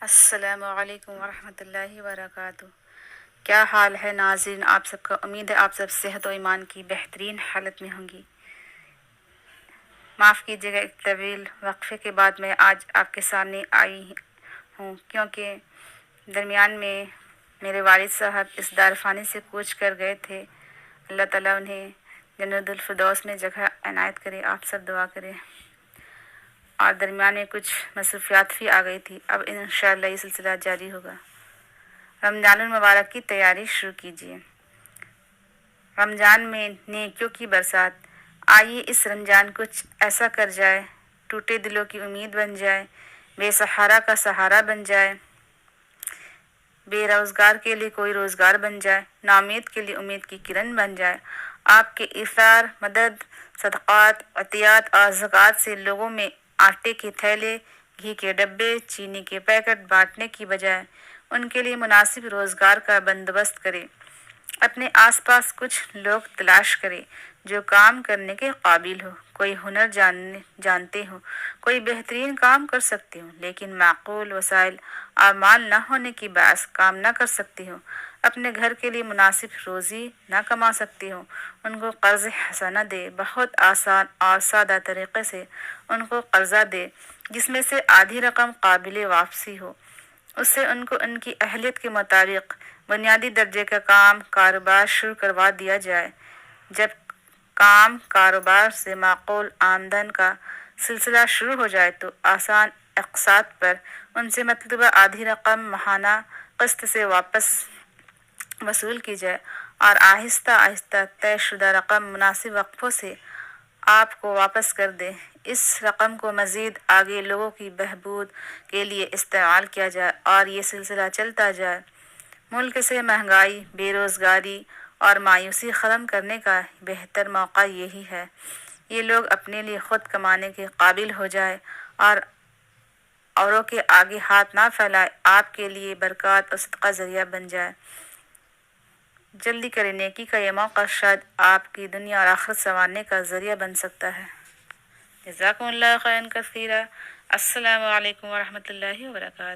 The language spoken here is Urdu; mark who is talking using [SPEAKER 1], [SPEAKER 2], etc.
[SPEAKER 1] السلام علیکم ورحمۃ اللہ وبرکاتہ۔ کیا حال ہے ناظرین آپ سب کا؟ امید ہے آپ سب صحت و ایمان کی بہترین حالت میں ہوں گی۔ معاف کیجیے گا، ایک طویل وقفے کے بعد میں آج آپ کے سامنے آئی ہوں، کیونکہ درمیان میں میرے والد صاحب اس دار فانی سے کوچ کر گئے تھے۔ اللہ تعالیٰ انہیں جنت الفردوس میں جگہ عنایت کرے، آپ سب دعا کریں۔ اور درمیان میں کچھ مصروفیات بھی آ گئی تھی، اب انشاءاللہ یہ سلسلہ جاری ہوگا۔ رمضان المبارک کی تیاری شروع کیجیے۔ رمضان میں نیکیوں کی برسات، آئیے اس رمضان کچھ ایسا کر جائے، ٹوٹے دلوں کی امید بن جائے، بے سہارا کا سہارا بن جائے، بے روزگار کے لیے کوئی روزگار بن جائے، ناامید کے لیے امید کی کرن بن جائے۔ آپ کے ایثار، مدد، صدقات، عطیات اور زکوٰۃ سے لوگوں میں آٹے کے تھیلے، گھی کے ڈبے، چینی کے پیکٹ بانٹنے کی بجائے ان کے لیے مناسب روزگار کا بندوبست کرے۔ اپنے آس پاس کچھ لوگ تلاش کرے جو کام کرنے کے قابل ہو، کوئی ہنر جانتے ہوں، کوئی بہترین کام کر سکتے ہوں، لیکن معقول وسائل اور مال نہ ہونے کی باعث کام نہ کر سکتے ہوں، اپنے گھر کے لیے مناسب روزی نہ کما سکتے ہوں، ان کو قرض حسنہ دے، بہت آسان اور سادہ طریقے سے ان کو قرضہ دے جس میں سے آدھی رقم قابل واپسی ہو۔ اس سے ان کو ان کی اہلیت کے مطابق بنیادی درجے کا کام کاروبار شروع کروا دیا جائے۔ جب کام کاروبار سے معقول آمدن کا سلسلہ شروع ہو جائے تو آسان اقساط پر ان سے مطلوبہ آدھی رقم ماہانہ قسط سے واپس وصول کی جائے اور آہستہ آہستہ طے شدہ رقم مناسب وقفوں سے آپ کو واپس کر دیں۔ اس رقم کو مزید آگے لوگوں کی بہبود کے لیے استعمال کیا جائے اور یہ سلسلہ چلتا جائے۔ ملک سے مہنگائی، بے روزگاری اور مایوسی ختم کرنے کا بہتر موقع یہی ہے۔ یہ لوگ اپنے لیے خود کمانے کے قابل ہو جائے اور اوروں کے آگے ہاتھ نہ پھیلائے، آپ کے لیے برکات اور صدقہ ذریعہ بن جائے۔ جلدی کریں، نیکی کا یہ موقع شاید آپ کی دنیا اور آخرت سنوارنے کا ذریعہ بن سکتا ہے۔ جزاکم اللہ خیرا کثیرا۔ السلام علیکم ورحمۃ اللہ وبرکاتہ۔